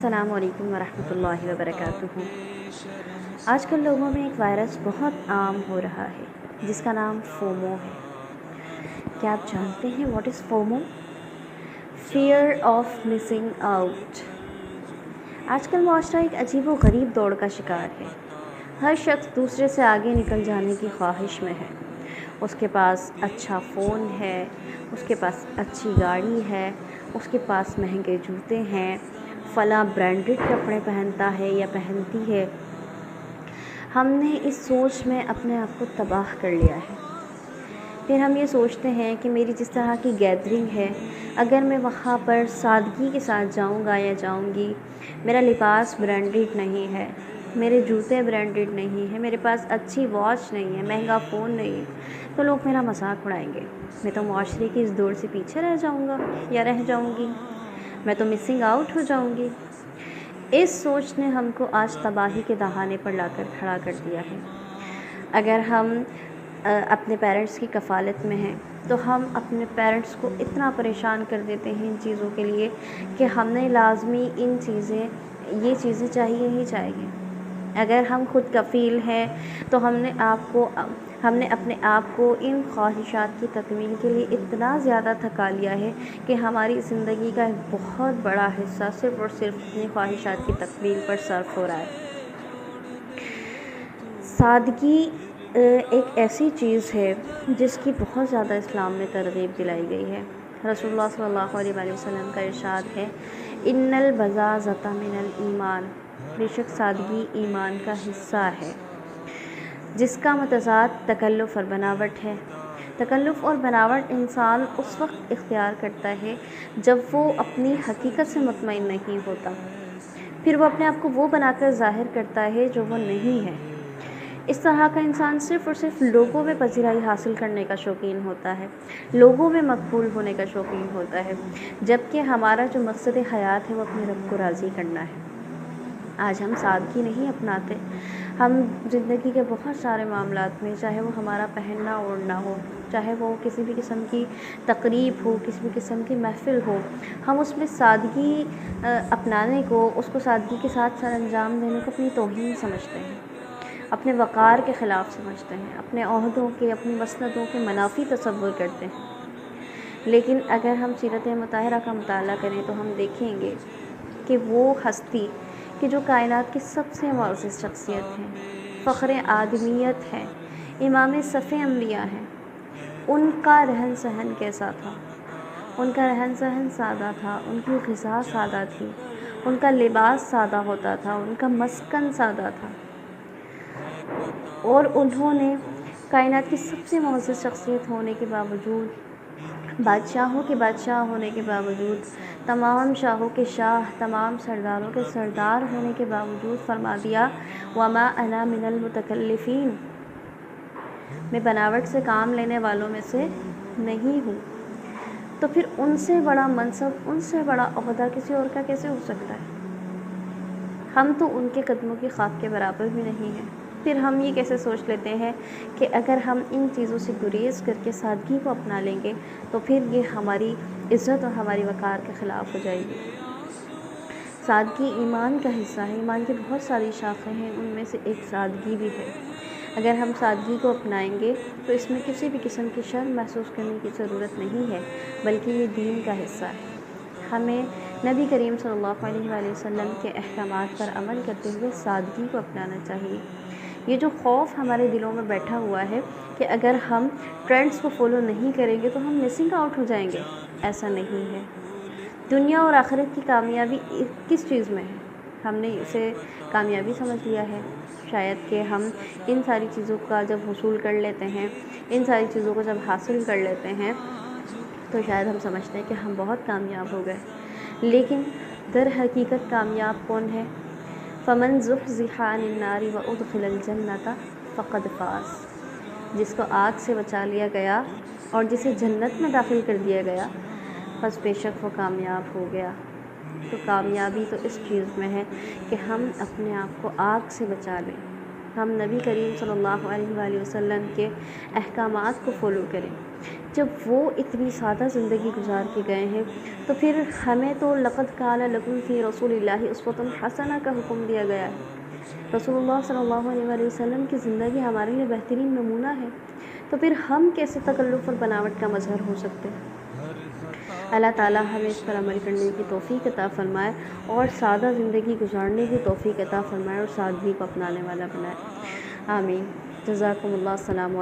السلام علیکم ورحمۃ اللہ وبرکاتہ۔ آج کل لوگوں میں ایک وائرس بہت عام ہو رہا ہے جس کا نام فومو ہے۔ کیا آپ جانتے ہیں what is FOMO? Fear of missing out. آج کل معاشرہ ایک عجیب و غریب دوڑ کا شکار ہے۔ ہر شخص دوسرے سے آگے نکل جانے کی خواہش میں ہے۔ اس کے پاس اچھا فون ہے، اس کے پاس اچھی گاڑی ہے، اس کے پاس مہنگے جوتے ہیں، فلاں برانڈڈ کپڑے پہنتا ہے یا پہنتی ہے۔ ہم نے اس سوچ میں اپنے آپ کو تباہ کر لیا ہے۔ پھر ہم یہ سوچتے ہیں کہ میری جس طرح کی گیدرنگ ہے، اگر میں وہاں پر سادگی کے ساتھ جاؤں گا یا جاؤں گی، میرا لباس برانڈڈ نہیں ہے، میرے جوتے برانڈڈ نہیں ہیں، میرے پاس اچھی واچ نہیں ہے، مہنگا فون نہیں ہے، تو لوگ میرا مذاق اڑائیں گے۔ میں تو معاشرے کی اس دوڑ سے پیچھے رہ جاؤں گا یا رہ جاؤں گی، میں تو مسنگ آؤٹ ہو جاؤں گی۔ اس سوچ نے ہم کو آج تباہی کے دہانے پر لا کر کھڑا کر دیا ہے۔ اگر ہم اپنے پیرنٹس کی کفالت میں ہیں تو ہم اپنے پیرنٹس کو اتنا پریشان کر دیتے ہیں ان چیزوں کے لیے کہ ہم نے لازمی یہ چیزیں چاہیے ہی چاہیے۔ اگر ہم خود کفیل ہیں تو ہم نے اپنے آپ کو ان خواہشات کی تکمیل کے لیے اتنا زیادہ تھکا لیا ہے کہ ہماری زندگی کا ایک بہت بڑا حصہ صرف اور صرف اپنی خواہشات کی تکمیل پر صرف ہو رہا ہے۔ سادگی ایک ایسی چیز ہے جس کی بہت زیادہ اسلام میں ترغیب دلائی گئی ہے۔ رسول اللہ صلی اللہ علیہ وآلہ وسلم کا ارشاد ہے، ان البذاذۃ من الایمان، بے شک سادگی ایمان کا حصہ ہے، جس کا متضاد تکلف اور بناوٹ ہے۔ تکلف اور بناوٹ انسان اس وقت اختیار کرتا ہے جب وہ اپنی حقیقت سے مطمئن نہیں ہوتا، پھر وہ اپنے آپ کو وہ بنا کر ظاہر کرتا ہے جو وہ نہیں ہے۔ اس طرح کا انسان صرف اور صرف لوگوں میں پذیرائی حاصل کرنے کا شوقین ہوتا ہے، لوگوں میں مقبول ہونے کا شوقین ہوتا ہے، جبکہ ہمارا جو مقصد حیات ہے وہ اپنے رب کو راضی کرنا ہے۔ آج ہم سادگی نہیں اپناتے۔ ہم زندگی کے بہت سارے معاملات میں، چاہے وہ ہمارا پہننا اوڑھنا ہو، چاہے وہ کسی بھی قسم کی تقریب ہو، کسی بھی قسم کی محفل ہو، ہم اس میں سادگی اپنانے کو، اس کو سادگی کے ساتھ سر انجام دینے کو اپنی توہین سمجھتے ہیں، اپنے وقار کے خلاف سمجھتے ہیں، اپنے عہدوں کے، اپنی مسندوں کے منافی تصور کرتے ہیں۔ لیکن اگر ہم سیرت مطہرہ کا مطالعہ کریں تو ہم دیکھیں گے کہ وہ ہستی کہ جو کائنات کی سب سے معزز شخصیت ہیں، فخر آدمیت ہیں، امام صف انبیاء ہیں، ان کا رہن سہن کیسا تھا؟ ان کا رہن سہن سادہ تھا، ان کی غذا سادہ تھی، ان کا لباس سادہ ہوتا تھا، ان کا مسکن سادہ تھا، اور انہوں نے کائنات کی سب سے معزز شخصیت ہونے کے باوجود، بادشاہوں کے بادشاہ ہونے کے باوجود، تمام شاہوں کے شاہ، تمام سرداروں کے سردار ہونے کے باوجود فرما دیا، وَمَا أَنَا مِنَ الْمُتَكَلِّفِينَ، میں بناوٹ سے کام لینے والوں میں سے نہیں ہوں۔ تو پھر ان سے بڑا منصب، ان سے بڑا عہدہ کسی اور کا کیسے ہو سکتا ہے؟ ہم تو ان کے قدموں کی خاک کے برابر بھی نہیں ہیں۔ پھر ہم یہ کیسے سوچ لیتے ہیں کہ اگر ہم ان چیزوں سے گریز کر کے سادگی کو اپنا لیں گے تو پھر یہ ہماری عزت اور ہماری وقار کے خلاف ہو جائے گی۔ سادگی ایمان کا حصہ ہے، ایمان کی بہت ساری شاخیں ہیں، ان میں سے ایک سادگی بھی ہے۔ اگر ہم سادگی کو اپنائیں گے تو اس میں کسی بھی قسم کی شرم محسوس کرنے کی ضرورت نہیں ہے، بلکہ یہ دین کا حصہ ہے۔ ہمیں نبی کریم صلی اللہ علیہ وآلہ وسلم کے احکامات پر عمل کرتے ہوئے سادگی کو اپنانا چاہیے۔ یہ جو خوف ہمارے دلوں میں بیٹھا ہوا ہے کہ اگر ہم ٹرینڈز کو فالو نہیں کریں گے تو ہم مسنگ آؤٹ ہو جائیں گے، ایسا نہیں ہے۔ دنیا اور آخرت کی کامیابی کس چیز میں ہے؟ ہم نے اسے کامیابی سمجھ لیا ہے۔ شاید کہ ہم ان ساری چیزوں کا جب حصول کر لیتے ہیں، ان ساری چیزوں کو جب حاصل کر لیتے ہیں تو شاید ہم سمجھتے ہیں کہ ہم بہت کامیاب ہو گئے، لیکن در حقیقت کامیاب کون ہے؟ فَمَنْ زُحْزِحَ عَنِ النَّارِ وَأُدْخِلَ الْجَنَّةَ فَقَدْ فَازَ، جس کو آگ سے بچا لیا گیا اور جسے جنت میں داخل کر دیا گیا، بس بے شک وہ کامیاب ہو گیا۔ تو کامیابی تو اس چیز میں ہے کہ ہم اپنے آپ کو آگ سے بچا لیں۔ ہم نبی کریم صلی اللہ علیہ وآلہ وسلم کے احکامات کو فالو کریں۔ جب وہ اتنی سادہ زندگی گزار کے گئے ہیں تو پھر ہمیں تو لقد کان لکم فی رسول اللہ اسوۃ حسنہ کا حکم دیا گیا ہے۔ رسول اللہ صلی اللہ علیہ وآلہ وسلم کی زندگی ہمارے لیے بہترین نمونہ ہے، تو پھر ہم کیسے تکلف اور بناوٹ کا مظہر ہو سکتے ہیں؟ اللہ تعالیٰ ہمیں اس پر عمل کرنے کی توفیق عطا فرمائے اور سادہ زندگی گزارنے کی توفیق عطا فرمائے اور سادگی کو اپنانے والا بنائے، آمین۔ جزاکم اللہ، السلام علیکم۔